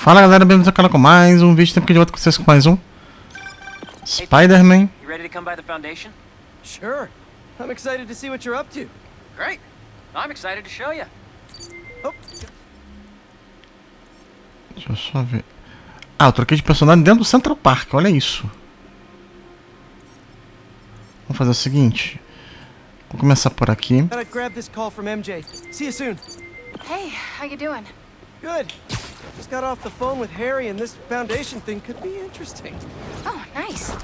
Fala galera, bem-vindos ao canal com mais um vídeo. Tempo que de volta com vocês com mais um Spider-Man. You ready to come by the foundation? Sure. I'm excited to see what you're up to. Great. I'm excited to show you. Oh. Deixa eu só ver. Ah, eu troquei de personagem dentro do Central Park, olha isso. Vamos fazer o seguinte. Vou começar por aqui. Gotta grab this call from MJ. See you soon. Hey, how you doing? Good. Just got off the phone with Harry and this foundation thing could be interesting. Oh, nice.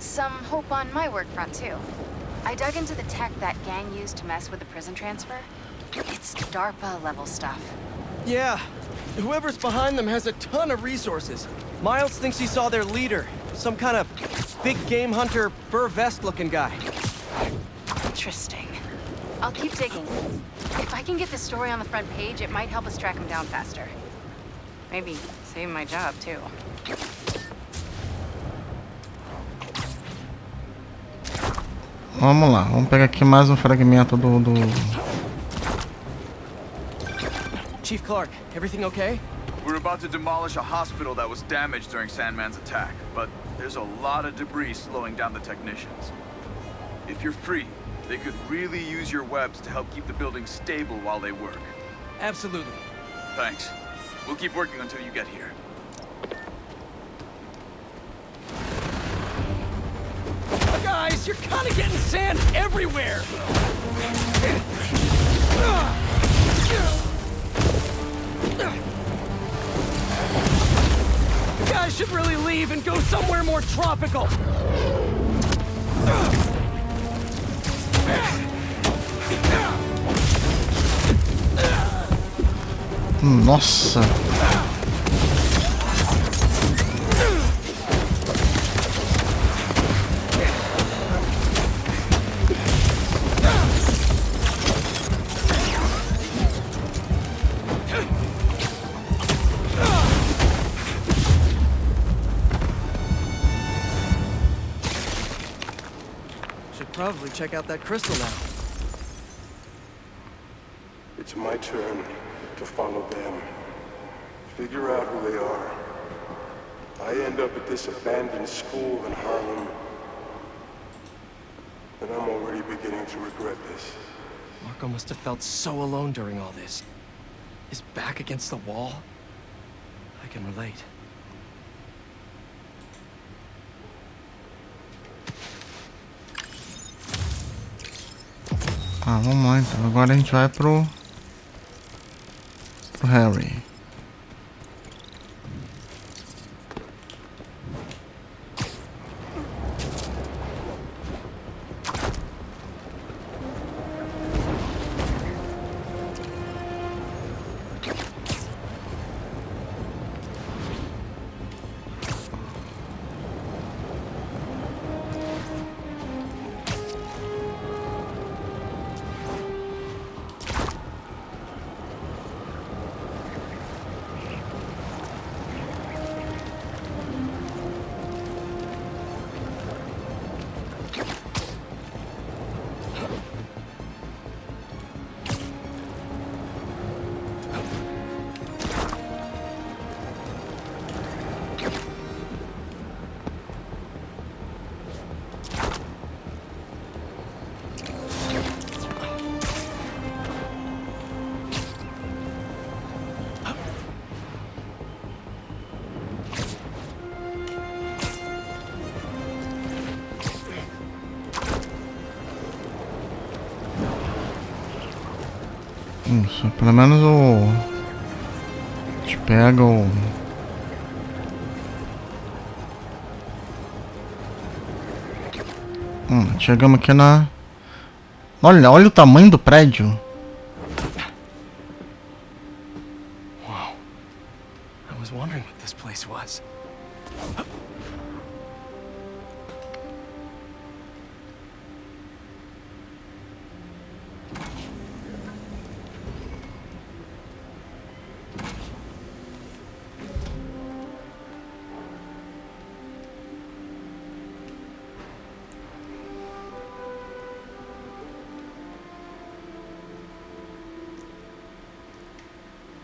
Some hope on my work front, too. I dug into the tech that gang used to mess with the prison transfer. It's DARPA-level stuff. Yeah. Whoever's behind them has a ton of resources. Miles thinks he saw their leader. Some kind of big game hunter, fur vest-looking guy. Interesting. I'll keep digging. If I can get this story on the front page, it might help us track him down faster. Maybe save my job, too. Vamos lá, vamos pegar aqui mais um fragmento do... Chief Clark, everything okay? We're about to demolish a hospital that was damaged during Sandman's attack, but there's a lot of debris slowing down the technicians. If you're free, they could really use your webs to help keep the building stable while they work. Absolutely. Thanks. We'll keep working until you get here. Guys, you're kind of getting sand everywhere! You guys should really leave and go somewhere more tropical! Nossa! Should probably check out that crystal now. It's my turn to follow them. Figure out who they are. I end up at this abandoned school in Harlem. And I'm already beginning to regret this. Marco must have felt so alone during all this. His back against the wall. I can relate. Ah, vamos lá então. Agora a gente vai pro Harry. Isso, pelo menos a gente pega o... chegamos aqui na... Olha o tamanho do prédio. Wow. I was wondering what this place was.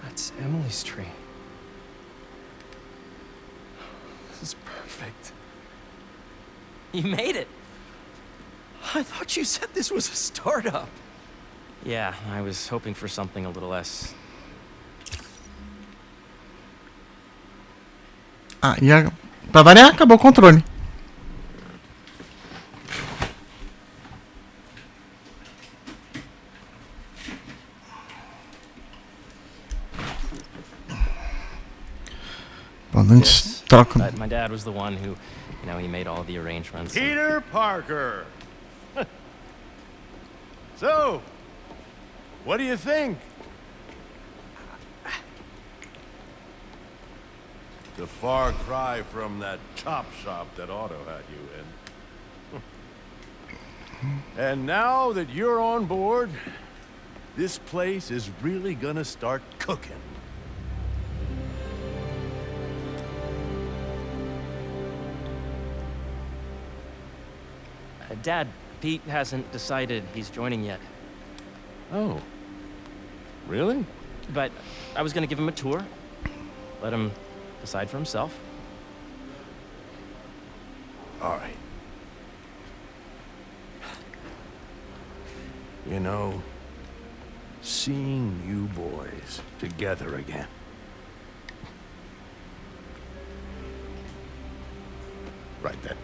That's Emily's tree. is perfect. You made it. I thought you said this was a startup. Yeah, I was hoping for something a little less. Ah, pra variar, acabou o controle. Bom, a gente troca. My dad was the one who, he made all the arrangements. Peter Parker. So, what do you think? It's a far cry from that chop shop that Otto had you in. And now that you're on board, this place is really gonna start cooking. Dad, Pete hasn't decided he's joining yet. Oh. Really? But I was gonna give him a tour. Let him decide for himself. All right. You know, seeing you boys together again. Right then.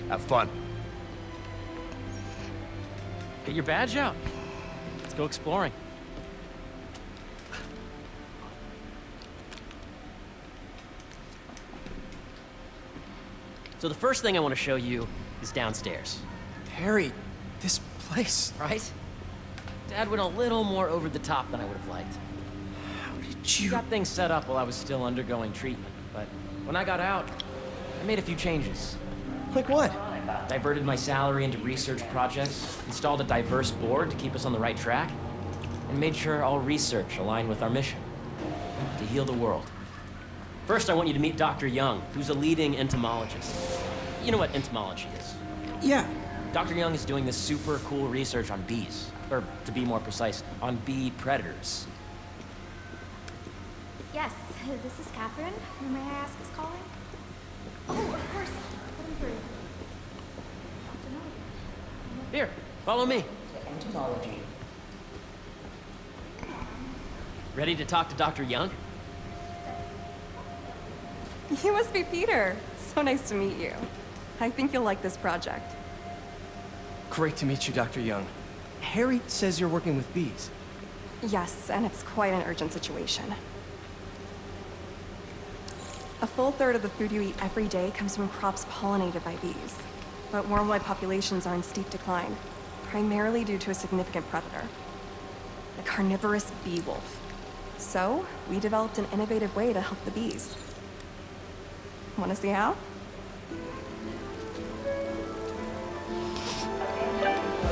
Have fun. Get your badge out. Let's go exploring. So the first thing I want to show you is downstairs. Harry, this place. Right? Dad went a little more over the top than I would have liked. How did He you... got things set up while I was still undergoing treatment, but when I got out, I made a few changes. Like what? Diverted my salary into research projects, installed a diverse board to keep us on the right track, and made sure all research aligned with our mission, to heal the world. First, I want you to meet Dr. Young, who's a leading entomologist. You know what entomology is? Yeah. Dr. Young is doing this super cool research on bees, or to be more precise, on bee predators. Yes, this is Catherine. Who may I ask is calling? Oh, of course. Put him through. Here, follow me. Entomology. Ready to talk to Dr. Young? You must be Peter. So nice to meet you. I think you'll like this project. Great to meet you, Dr. Young. Harry says you're working with bees. Yes, and it's quite an urgent situation. A full third of the food you eat every day comes from crops pollinated by bees. But worldwide populations are in steep decline, primarily due to a significant predator, the carnivorous bee wolf. So, we developed an innovative way to help the bees. Want to see how?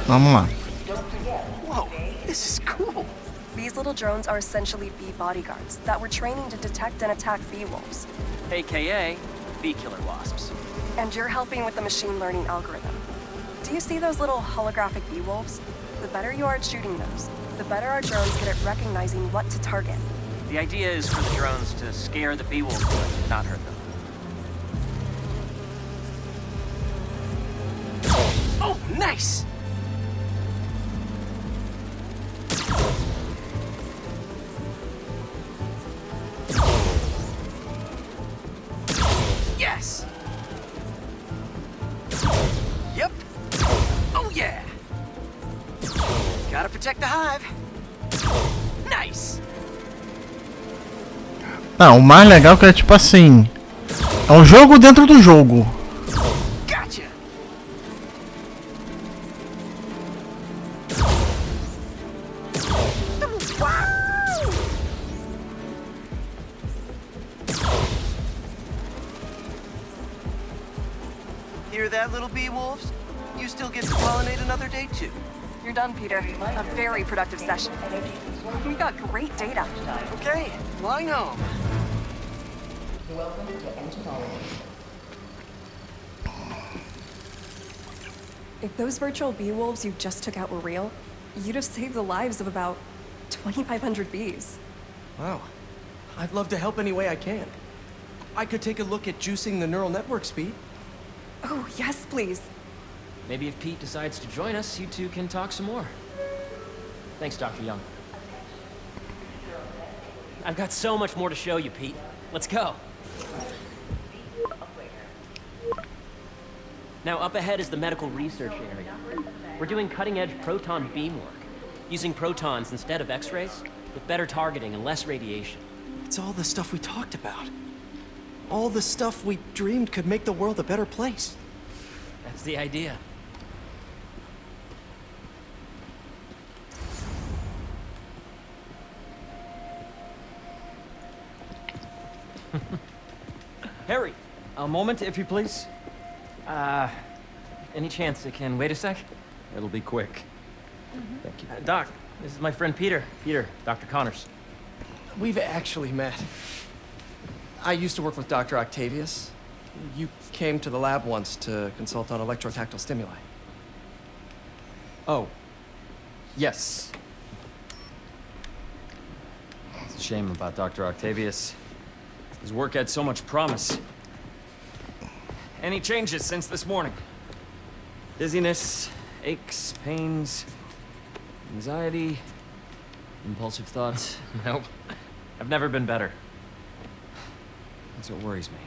Vamos lá. Whoa, this is cool. These little drones are essentially bee bodyguards that were training to detect and attack bee wolves. AKA bee killer wasps. And you're helping with the machine learning algorithm. Do you see those little holographic bee wolves? The better you are at shooting those, the better our drones get at recognizing what to target. The idea is for the drones to scare the bee wolves, but not hurt them. Oh, nice! Yes! Yep. Oh, yeah! Gotta protect the hive. Nice! Não, o mais legal é que é tipo assim. É um jogo dentro do jogo. Gotcha! Hear that, little bee wolves? You still get to pollinate another day, too. You're done, Peter. A very productive session. We got great data. Okay, flying home. Welcome to entomology. If those virtual bee wolves you just took out were real, you'd have saved the lives of about 2,500 bees. Wow. I'd love to help any way I can. I could take a look at juicing the neural network speed. Oh, yes, please. Maybe if Pete decides to join us, you two can talk some more. Thanks, Dr. Young. I've got so much more to show you, Pete. Let's go. Now, up ahead is the medical research area. We're doing cutting-edge proton beam work, using protons instead of X-rays, with better targeting and less radiation. It's all the stuff we talked about. All the stuff we dreamed could make the world a better place. That's the idea. Harry, a moment, if you please. Any chance it can wait a sec? It'll be quick. Thank you. Doc, this is my friend Peter. Peter, Dr. Connors. We've actually met. I used to work with Dr. Octavius. You came to the lab once to consult on electrotactile stimuli. Oh. Yes. It's a shame about Dr. Octavius. His work had so much promise. Any changes since this morning? Dizziness, aches, pains, anxiety, impulsive thoughts? Nope. I've never been better. That's what worries me.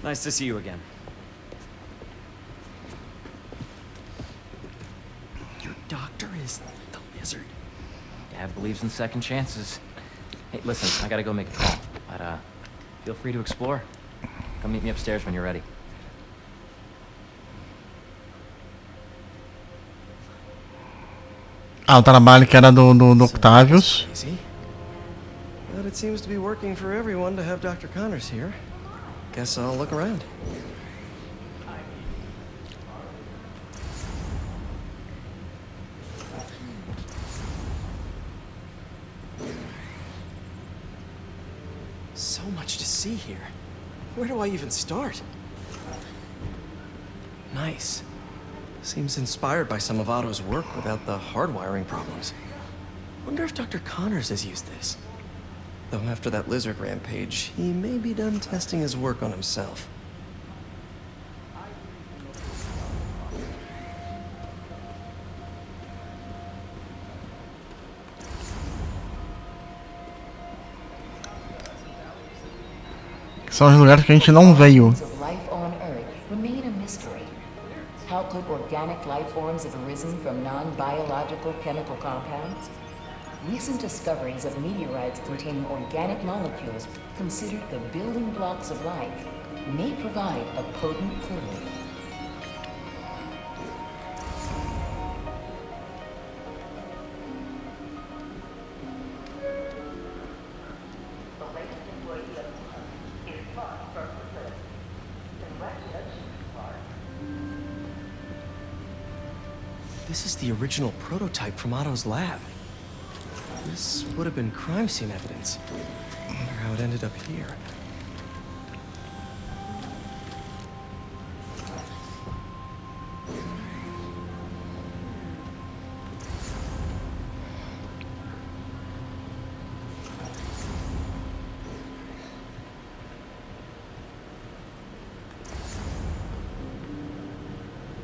Nice to see you again. Your doctor is the lizard. Dad believes in second chances. Hey, listen, I gotta go make a call. But, feel free to explore. Come meet me upstairs when you're ready. Ah, o trabalho que era do Octavius. Easy. But it seems to be working for everyone to have Dr. Connors here. Guess I'll look around. So much to see here. Where do I even start? Nice. Seems inspired by some of Otto's work without the hardwiring problems. Wonder if Dr. Connors has used this. Though after that lizard rampage, he may be done testing his work on himself. São os lugares que a gente não veio. Of life on Earth remain a mystery. How could organic life forms have arisen from non-biological chemical compounds? Recent discoveries of meteorites containing organic molecules considered the building blocks of life may provide a potent clue. This is the original prototype from Otto's lab. This would have been crime scene evidence. I wonder how it ended up here.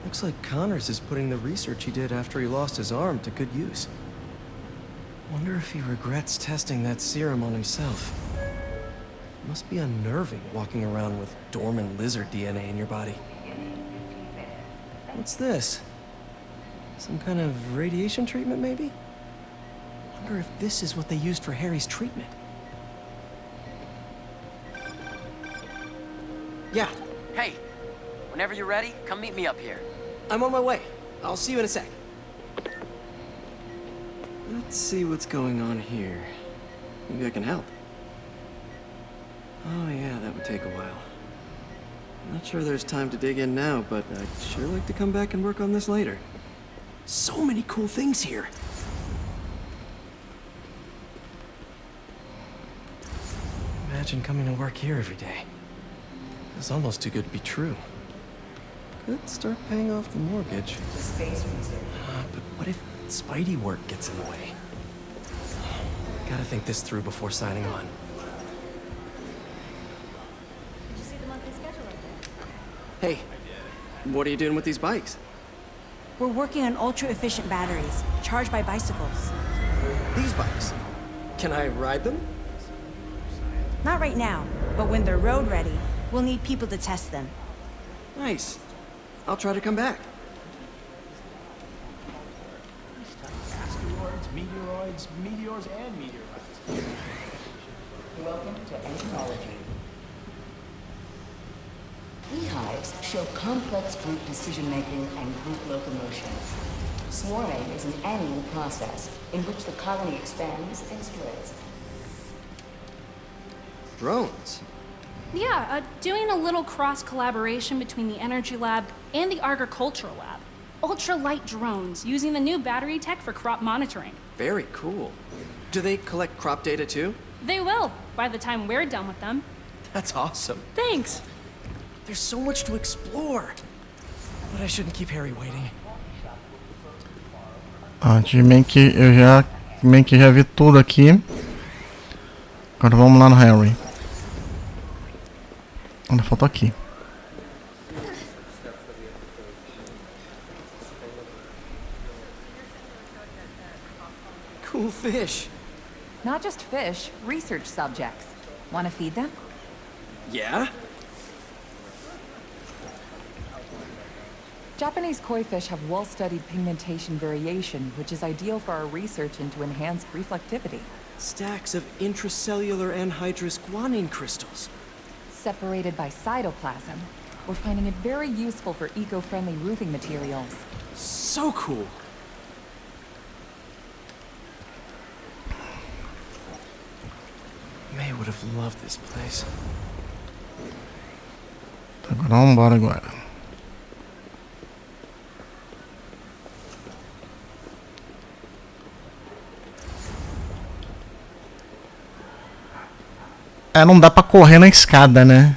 Looks like Connors is putting the research he did after he lost his arm to good use. Wonder if he regrets testing that serum on himself. Must be unnerving walking around with dormant lizard DNA in your body. What's this? Some kind of radiation treatment, maybe? Wonder if this is what they used for Harry's treatment. Yeah. Hey, whenever you're ready, come meet me up here. I'm on my way. I'll see you in a sec. Let's see what's going on here. Maybe I can help. Oh yeah, that would take a while. I'm not sure there's time to dig in now, but I'd sure like to come back and work on this later. So many cool things here. Imagine coming to work here every day. It's almost too good to be true. Could start paying off the mortgage. But what if Spidey work gets in the way? Gotta think this through before signing on. Hey, what are you doing with these bikes? We're working on ultra-efficient batteries, charged by bicycles. These bikes? Can I ride them? Not right now, but when they're road ready, we'll need people to test them. Nice. I'll try to come back. Asteroids, meteoroids, meteors, and meteorites. Welcome to entomology. Beehives show complex group decision-making and group locomotion. Swarming is an annual process in which the colony expands and spreads. Drones? Yeah, doing a little cross-collaboration between the Energy Lab and the Agricultural Lab. Ultra-light drones using the new battery tech for crop monitoring. Very cool. Do they collect crop data too? They will, by the time we're done with them. That's awesome. Thanks. There's so much to explore. But I shouldn't keep Harry waiting. Meio que já vi tudo aqui. Agora vamos lá no Harry. Ainda falta aqui. Cool fish. Not just fish, research subjects. Want to feed them? Yeah? Japanese koi fish have well-studied pigmentation variation, which is ideal for our research into enhanced reflectivity. Stacks of intracellular anhydrous guanine crystals. Separated by cytoplasm, we're finding it very useful for eco-friendly roofing materials. So cool. May would have loved this place. Agora vamos embora agora. Não dá pra correr na escada, né?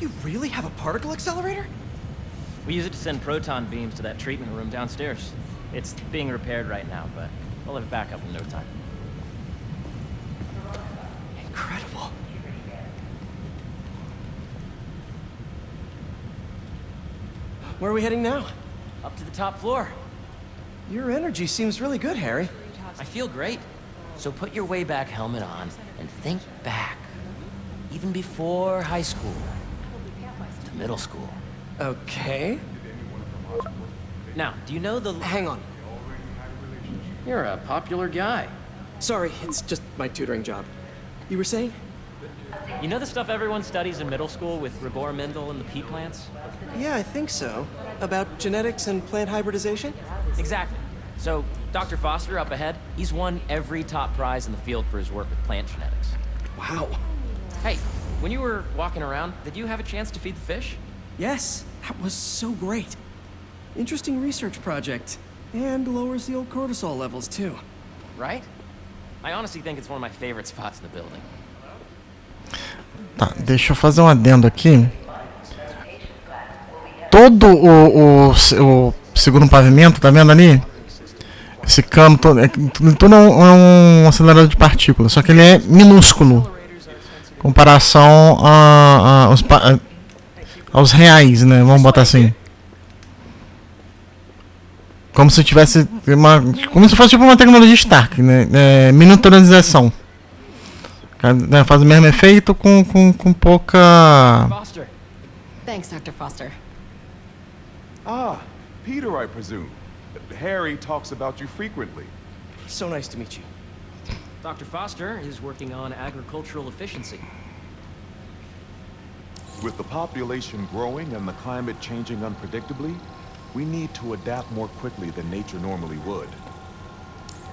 You really have a particle accelerator? We use it to send proton beams to that treatment room downstairs. It's being repaired right now, but we'll have it back up in no time. Incredible. Where are we heading now? Up to the top floor. Your energy seems really good, Harry. I feel great. So put your way back helmet on and think back. Even before high school. To middle school. Okay. Now, do you know the... Hang on. You're a popular guy. Sorry, it's just my tutoring job. You were saying? You know the stuff everyone studies in middle school with Gregor Mendel and the pea plants? Yeah, I think so. About genetics and plant hybridization? Exactly. So, Dr. Foster up ahead, he's won every top prize in the field for his work with plant genetics. Wow. Hey, when you were walking around, did you have a chance to feed the fish? Yes, that was so great. Interesting research project. And lowers the old cortisol levels, too. Right? I honestly think it's one of my favorite spots in the building. Tá, deixa eu fazer um adendo aqui. Todo o segundo pavimento, tá vendo ali? Esse cano todo é um acelerador de partículas, só que ele é minúsculo em comparação aos reais, né? Vamos botar assim. Como se tivesse como se fosse tipo uma tecnologia Stark, né? Miniaturização. Faz o mesmo efeito com pouca... Foster. Thanks, Dr. Foster. Ah, Peter, I presume. Harry talks about you frequently. So nice to meet you. Dr. Foster is working on agricultural efficiency. With the population growing and the climate changing unpredictably, we need to adapt more quickly than nature normally would.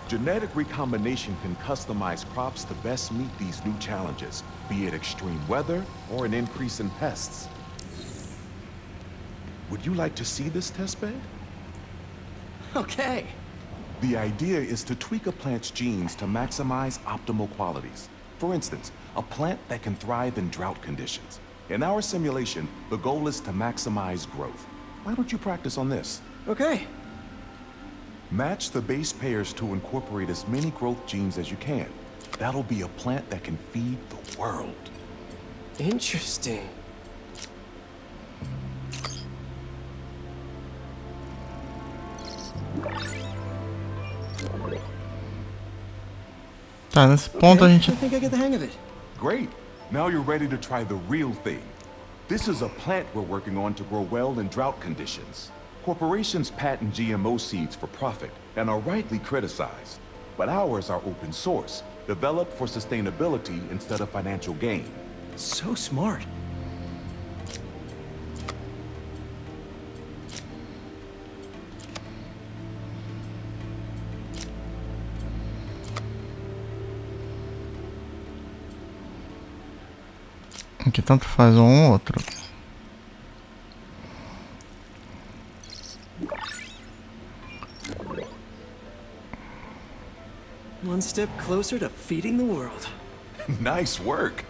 Genetic recombination can customize crops to best meet these new challenges, be it extreme weather or an increase in pests. Would you like to see this testbed? Okay. The idea is to tweak a plant's genes to maximize optimal qualities. For instance, a plant that can thrive in drought conditions. In our simulation, the goal is to maximize growth. Why don't you practice on this? Okay. Match the base pairs to incorporate as many growth genes as you can. That'll be a plant that can feed the world. Interesting. Tá, nesse ponto a gente... I think I get the hang of it. Great. Now you're ready to try the real thing. This is a plant we're working on to grow well in drought conditions. Corporations patent GMO seeds for profit and are rightly criticized. But ours are open source, developed for sustainability instead of financial gain. So smart. Aqui tanto faz um ou outro. One step closer to feeding the world. Nice work.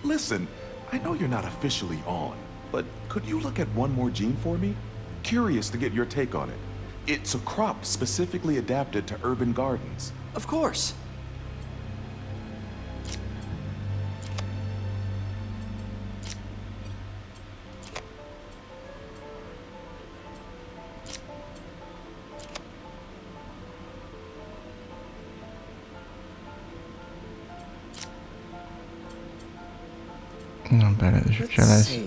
Listen, I know you're not officially on, but could you look at one more gene for me? Curious to get your take on it. It's a crop specifically adapted to urban gardens. Of course. Não, pera, deixa eu tirar esse.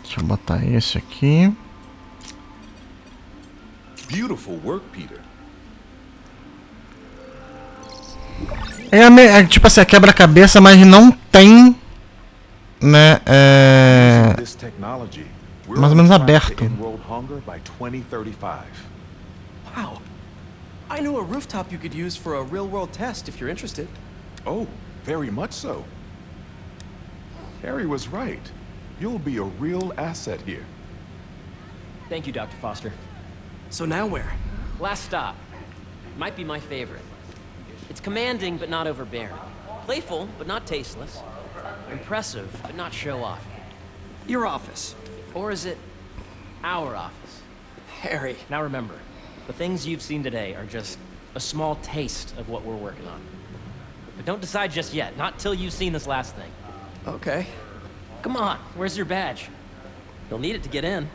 Deixa eu botar esse aqui. Beautiful work, Peter. É tipo assim, a quebra-cabeça, mas não tem, né, mais ou menos aberto. Wow. I know a rooftop you could use for a real-world test if you're interested. Oh, very much so. Harry was right. You'll be a real asset here. Thank you, Dr. Foster. So now where? Last stop. Might be my favorite. It's commanding, but not overbearing. Playful, but not tasteless. Impressive, but not show-off. Your office. Or is it our office? Harry. Now remember, the things you've seen today are just a small taste of what we're working on. But don't decide just yet, not till you've seen this last thing. Okay. Come on, where's your badge? You'll need it to get in.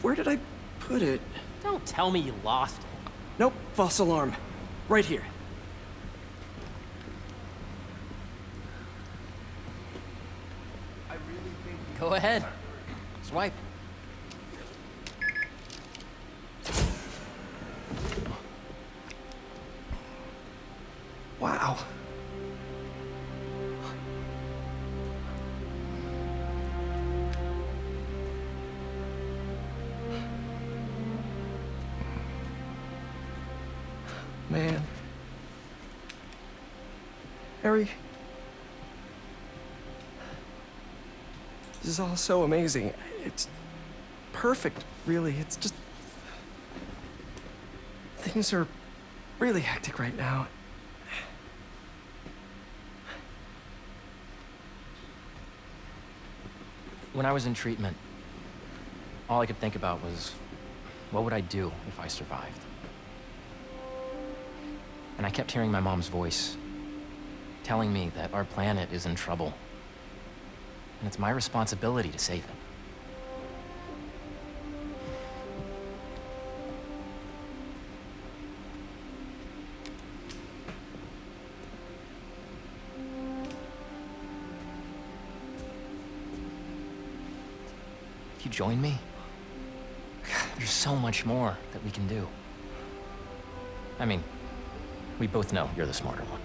Where did I put it? Don't tell me you lost it. Nope, false alarm. Right here. Go ahead. Swipe. Wow. Man. Harry. This is all so amazing. It's perfect, really. It's just... Things are really hectic right now. When I was in treatment, all I could think about was, what would I do if I survived? And I kept hearing my mom's voice, telling me that our planet is in trouble. And it's my responsibility to save it. If you join me, there's so much more that we can do. I mean, we both know you're the smarter one.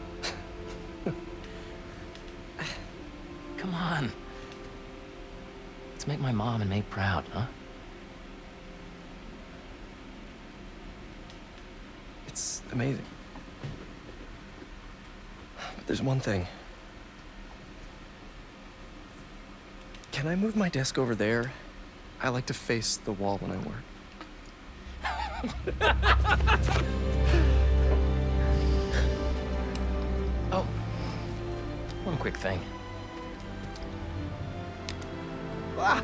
Come on. Let's make my mom and May proud, huh? It's amazing. There's one thing. Can I move my desk over there? I like to face the wall when I work. Oh, one quick thing. Ah.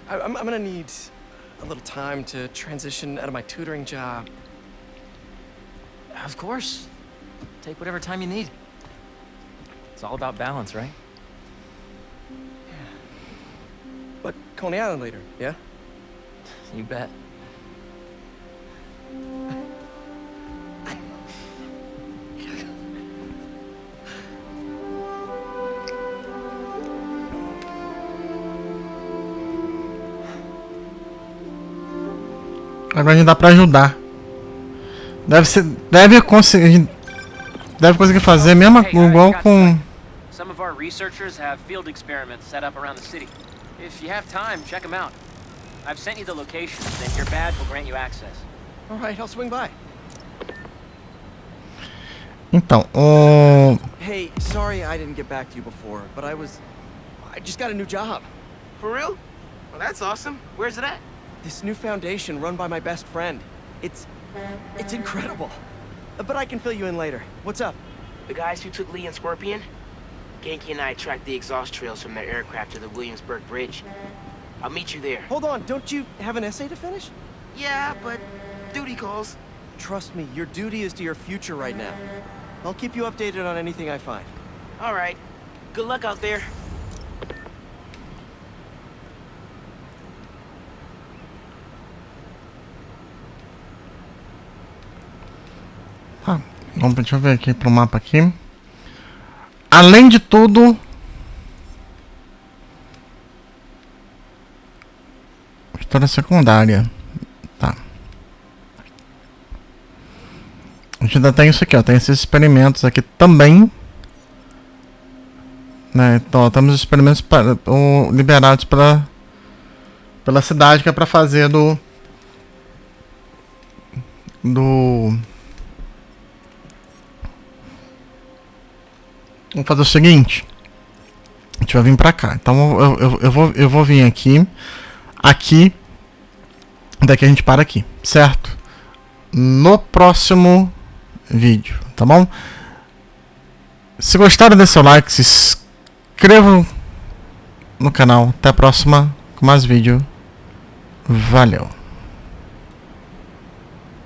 I'm gonna need a little time to transition out of my tutoring job. Of course. Take whatever time you need. It's all about balance, right? But Coney Island later, yeah? You bet. Agora a gente dá pra ajudar. Deve conseguir fazer mesmo igual com. Some of our researchers have field experiments set up around the city. If you have time, check them out. I've sent you the locations, and your badge will grant you access. All right, I'll swing by. Então, Hey, sorry I didn't get back to you before, but I just got a new job. For real? Well, that's awesome. Where's it at? This new foundation run by my best friend. It's incredible. But I can fill you in later. What's up? The guys who took Lee and Scorpion? Genki and I tracked the exhaust trails from their aircraft to the Williamsburg Bridge. I'll meet you there. Hold on, don't you have an essay to finish? Yeah, but duty calls. Trust me, your duty is to your future right now. I'll keep you updated on anything I find. All right. Good luck out there. Tá, deixa eu ver aqui pro mapa aqui. Além de tudo, história secundária. Tá. A gente ainda tem isso aqui, ó. Tem esses experimentos aqui também. Né? Então, temos experimentos liberados pela cidade, que é para fazer Vamos fazer o seguinte. A gente vai vir pra cá. Então eu vou vir aqui. Daqui a gente para aqui, certo? No próximo vídeo, tá bom? Se gostaram, dê seu like, se inscrevam no canal. Até a próxima com mais vídeo. Valeu!